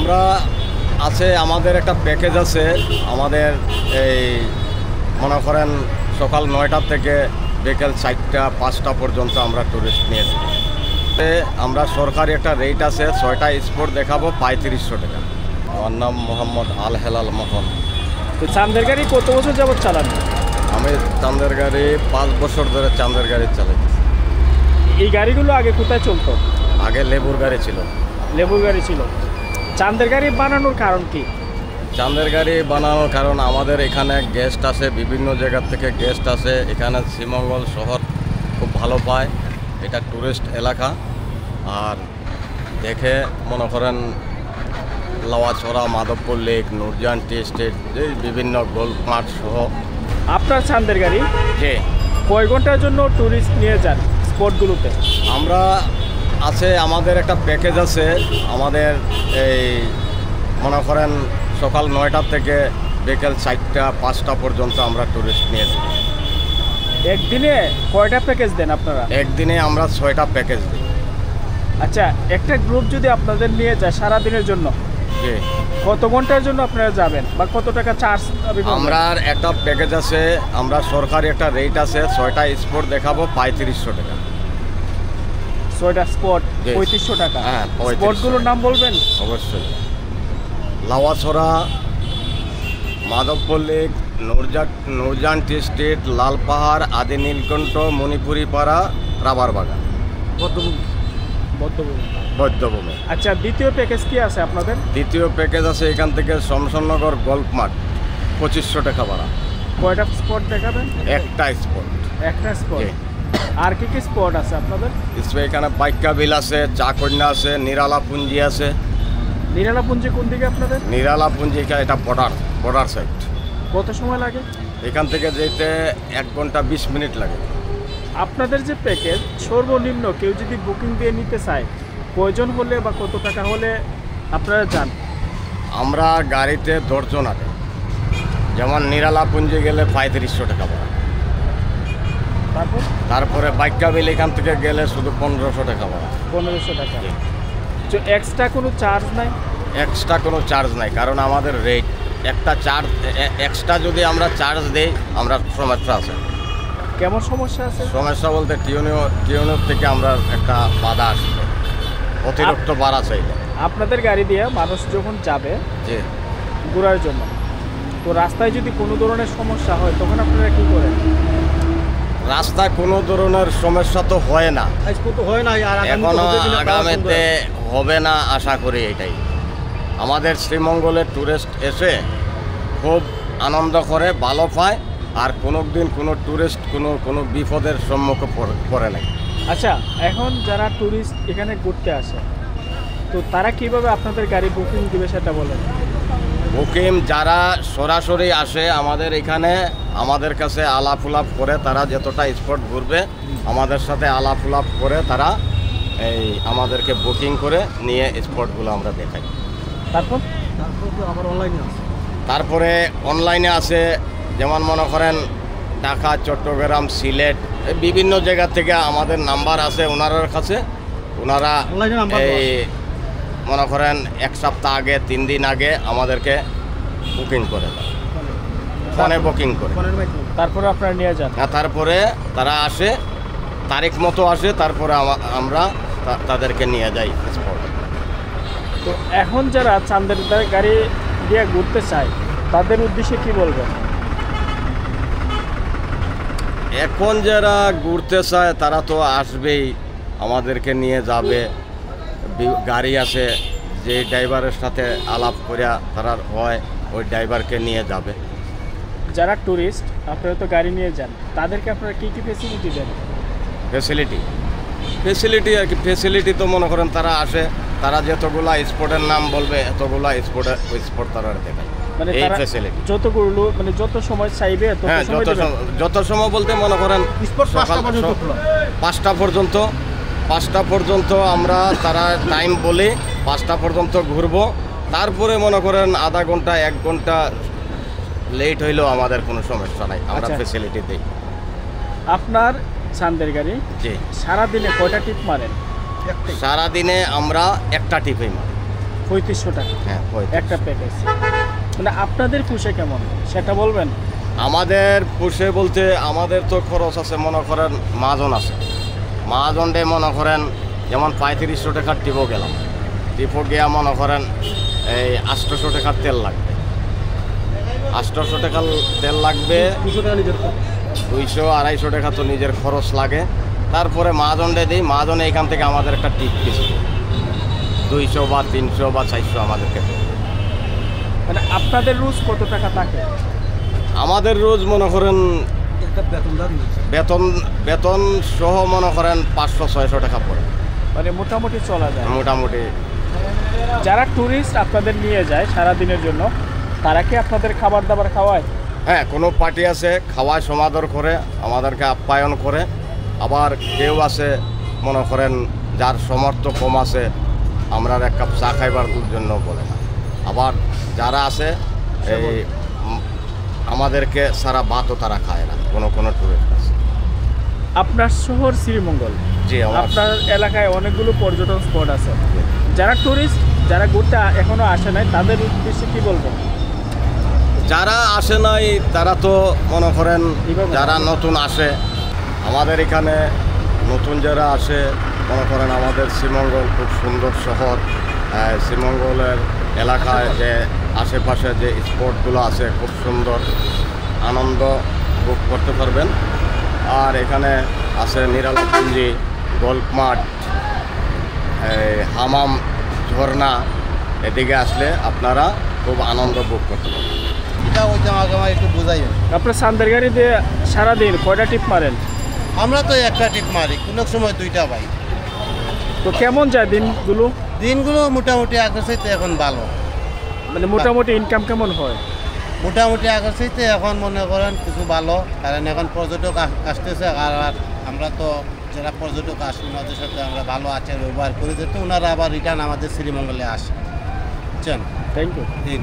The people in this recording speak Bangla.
আমরা আছে আমাদের একটা প্যাকেজ আছে আমাদের এই মনে করেন সকাল 9টা থেকে বিকেল 4টা 5টা পর্যন্ত আমরা টুরিস্ট নিয়ে যাই। আমরা সরকারি একটা রেট আছে 6টা স্পট দেখাবো 3500 টাকা। আমার নাম মোহাম্মদ আল হেলাল মোহন। তো চাঁদের গাড়ি কত বছর যাবত চালান? আমি চাঁদের গাড়ি 5 বছর ধরে চাঁদের গাড়ি চালাইছি। এই গাড়িগুলো আগে কোথায় চলতো? আগে লেবুর গাড়ি ছিল। লেবুর গাড়ি ছিল। চাঁদের গাড়ি বানানোর কারণ কি? চাঁদের গাড়ি বানানোর কারণ আমাদের এখানে গেস্ট আসে, বিভিন্ন জায়গার থেকে গেস্ট আসে। এখানে শ্রীমঙ্গল শহর খুব ভালো পায়, এটা টুরিস্ট এলাকা। আর দেখে মনে করেন Lawachara, Madhabpur lake, Nurjahan tea estate, এই বিভিন্ন গোল্ফ মাঠ সহ। আপনার চাঁদের গাড়ি যে কয় ঘন্টার জন্য টুরিস্ট নিয়ে যান স্পটগুলোতে? আমরা আছে আমাদের একটা প্যাকেজ আছে আমাদের এই মনে করেন সকাল 9টা থেকে বিকেল 4টা 5টা পর্যন্ত আমরা টুরিস্ট নিয়ে যাই। একদিনে কয়টা প্যাকেজ দেন আপনারা? একদিনে আমরা 6টা প্যাকেজ দিই। আচ্ছা, একটা গ্রুপ যদি আপনাদের নিয়ে যায় সারাদিনের জন্য, জি, কত ঘন্টার জন্য আপনারা যাবেন বা কত টাকা চার্জ? আমরা একটা প্যাকেজ আছে, আমরা সরকারি একটা রেট আছে 6টা স্পট দেখাবো 3500 টাকা। 6টা স্পট 3500 টাকা। হ্যাঁ, স্পটগুলোর নাম বলবেন? অবশ্যই। Lawachara, Madhabpur lake, Nurjahan tea estate, Lalpahar, Adi Nilkantha, Manipuri পাড়া, রাবার বাগান, বৈদ্যভূমি। আচ্ছা, দ্বিতীয় প্যাকেজ কি আছে আপনাদের? দ্বিতীয় প্যাকেজ আছে এখান থেকে শমশাননগর গল্ফ মাঠ 2500 টাকা ভাড়া। কয়টা স্পট দেখাবেন? একটা স্পট। একটা স্পট। আর কি কি স্পট আছে আপনাদের? এখানে বাইকা বিল আছে, চাকন্যা আছে, নিরালা পুঞ্জি আছে। নিরালা পুঞ্জি কোন দিকে আপনাদের? নিরালা পুঞ্জি এটা বর্ডার সাইড। কত সময় লাগে এখান থেকে যেতে 1 ঘন্টা 20 মিনিট লাগে। আপনাদের যে প্যাকেজ সর্বনিম্ন কেউ যদি বুকিং দিয়ে নিতে চায়, প্রয়োজন হলে বা কত টাকা হলে আপনারা যান? আমরা গাড়িতে 10 জন আছে। যেমন নিরালা পুঞ্জি গেলে 3500 টাকা ভাড়া। তারপরে বাইকা বিল এখান থেকে গেলে শুধু 1500 টাকা ভাড়া। 1500 টাকা। তো এক্সট্রা কোনো চার্জ নাই? এক্সট্রা কোনো চার্জ নাই, কারণ আমাদের রেট একটা চার্জ এক্সট্রা যদি আমরা চার্জ দেই আমরা সমস্যা আছে। কেমন সমস্যা আছে? সমস্যা বলতে টিউনিয়র থেকে আমরা একটা বাধা আসবে, অতিরিক্ত ভাড়া চাইলে। আপনাদের গাড়ি দিয়ে মানুষ যখন যাবে যে ঘোরার জন্য, তো রাস্তায় যদি কোনো ধরনের সমস্যা হয় তখন আপনারা কী করেন? রাস্তায় কোনো ধরনের সমস্যা তো হয় না, এখনো আগামীতে হবে না আশা করি। এটাই আমাদের শ্রীমঙ্গলের টুরিস্ট এসে খুব আনন্দ করে, ভালো পায়। আর কোনো দিন কোনো টুরিস্ট কোনো বিপদের সম্মুখে পড়ে নাই। আচ্ছা, এখন যারা টুরিস্ট এখানে ঘুরতে আসে তো তারা কিভাবে আপনাদের গাড়ি বুকিং দিবে সেটা বলেন। বুকিং যারা সরাসরি আসে আমাদের এখানে, আমাদের কাছে আলাপ উলাপ করে, তারা যতটা স্পট ঘুরবে আমাদের সাথে আলাপ উলাপ করে তারা এই আমাদেরকে বুকিং করে নিয়ে স্পটগুলো আমরা দেখাই। তারপরে অনলাইনে আছে, যেমন মনে করেন ঢাকা, চট্টগ্রাম, সিলেট, বিভিন্ন জায়গা থেকে আমাদের নাম্বার আছে ওনার কাছে। ওনারা এই মনে করেন 1 সপ্তাহ আগে, 3 দিন আগে আমাদেরকে বুকিং করে দেয়, ফোনে বুকিং করে। তারপরে আপনারা নিয়ে যান? হ্যাঁ, তারপরে তারা আসে, তারিখ মতো আসে, তারপরে আমরা তাদেরকে নিয়ে যাই স্পটে। তো এখন যারা চাঁদের গাড়ি দিয়ে ঘুরতে চায় তাদের উদ্দেশ্যে কি বলবেন? এখন যারা ঘুরতে চায় তারা তো আসবেই, আমাদেরকে নিয়ে যাবে। গাড়ি আছে, যে ড্রাইভারের সাথে আলাপ করিয়া তারা হয় ওই ড্রাইভারকে নিয়ে যাবে। যারা টুরিস্ট আপনারা তো গাড়ি নিয়ে যান, তাদেরকে আপনারা কী কী ফেসিলিটি দেন? ফেসিলিটি আর কি, ফেসিলিটি তো মনে করেন তারা আসে, তারা যতগুলা স্পটের নাম বলবে এতগুলা স্পট তারা দেখায়। মানে এই ফেসিলিটি যতগুলো, মানে যত সময় চাইবে যত সময় বলতে মনে করেন 5টা পর্যন্ত আমরা তারা টাইম বলি, 5টা পর্যন্ত ঘুরবো। তারপরে মনে করেন আধা ঘন্টা 1 ঘন্টা লেট হইলেও আমাদের কোনো সমস্যা নাই, আমরা ফেসিলিটি দিই। আপনার চাঁদের গাড়ি জি সারাদিনে কয়টা টিপ মারেন? সারাদিনে আমরা একটা টিপেই মারি। 3500 টাকা হ্যাঁ 3500। একটা প্যাকেজ। মানে আপনাদের পুষে কেমন সেটা বলবেন? আমাদের পুষে বলতে আমাদের তো খরচ আছে, মনে করেন মাজন আছে, মাহাজনডে মনে করেন যেমন 3500 টাকার টিপো গেলাম, টিপো গিয়া মনে করেন এই 800 টাকার তেল লাগবে, 800 টাকার তেল লাগবে, 200-250 টাকা তো নিজের খরচ লাগে। তারপরে মাহাজনডে দিই, মাহাজনে এখান থেকে আমাদের একটা টিপ পিস 200 বা 300 বা 400 আমাদেরকে দেয়। মানে আপনাদের রোজ কত টাকা থাকে? আমাদের রোজ মনে করেন বেতন বেতন সহ মনে করেন 500-600 টাকা পড়ে মানে মোটামুটি চলা যায়। মোটামুটি। যারা ট্যুরিস্ট আপনাদের নিয়ে যায় সারা দিনের জন্য, তারা কি আপনাদের খাবার দাবার খাওয়ায়? হ্যাঁ, কোনো পার্টি আছে খাওয়ায় সমাদর করে, আমাদেরকে আপ্যায়ন করে। আবার কেউ আছে মনে করেন যার সামর্থ্য কম আছে, আমরা এক কাপ চা খাইবার জন্য বলে না। আবার যারা আছে এই আমাদেরকে সারা ভাতও তারা খায় না, কোনো কোনো টুরিস্ট আছে। আপনার শহর শ্রীমঙ্গল, জি, আপনার এলাকায় অনেকগুলো পর্যটন স্পট আছে। যারা টুরিস্ট, যারা ঘুরতে এখনো আসে নাই, তাদের উদ্দেশ্যে কি বলবেন? যারা আসে নাই তারা তো মনে করেন যারা নতুন আসে, আমাদের এখানে নতুন যারা আসে মনে করেন আমাদের শ্রীমঙ্গল খুব সুন্দর শহর। শ্রীমঙ্গলের এলাকায় যে আশেপাশে যে স্পটগুলো আছে খুব সুন্দর, আনন্দ ভোগ করতে পারবেন। আর এখানে আছে নিরালাপুঞ্জি, গল্ফ মাঠ, হামাম, ঝর্ণা। এদিকে আসলে আপনারা খুব আনন্দ ভোগ করতে পারবেন। এটা ওইটা আমাকে একটু বোঝাইবেন। আপনার সান্দের গাড়ি দিয়ে সারাদিন কয়টা টিপ মারেন? আমরা তো একটা টিপ মারি, কোনো সময় দুইটা পাই। তো কেমন যায় দিনগুলো? দিনগুলো মোটামুটি আগের চাইতে এখন ভালো, মানে মোটামুটি ইনকাম কেমন হয়? মোটামুটি আগের চাইতে এখন মনে করেন কিছু ভালো, কারণ এখন পর্যটক আসতেছে। আর আমরা তো যারা পর্যটক আসে ওনাদের সাথে আমরা ভালো আচার ব্যবহার করি, যাতে ওনারা আবার রিটার্ন আমাদের শ্রীমঙ্গলে আসে, বুঝছেন? Thank you. এই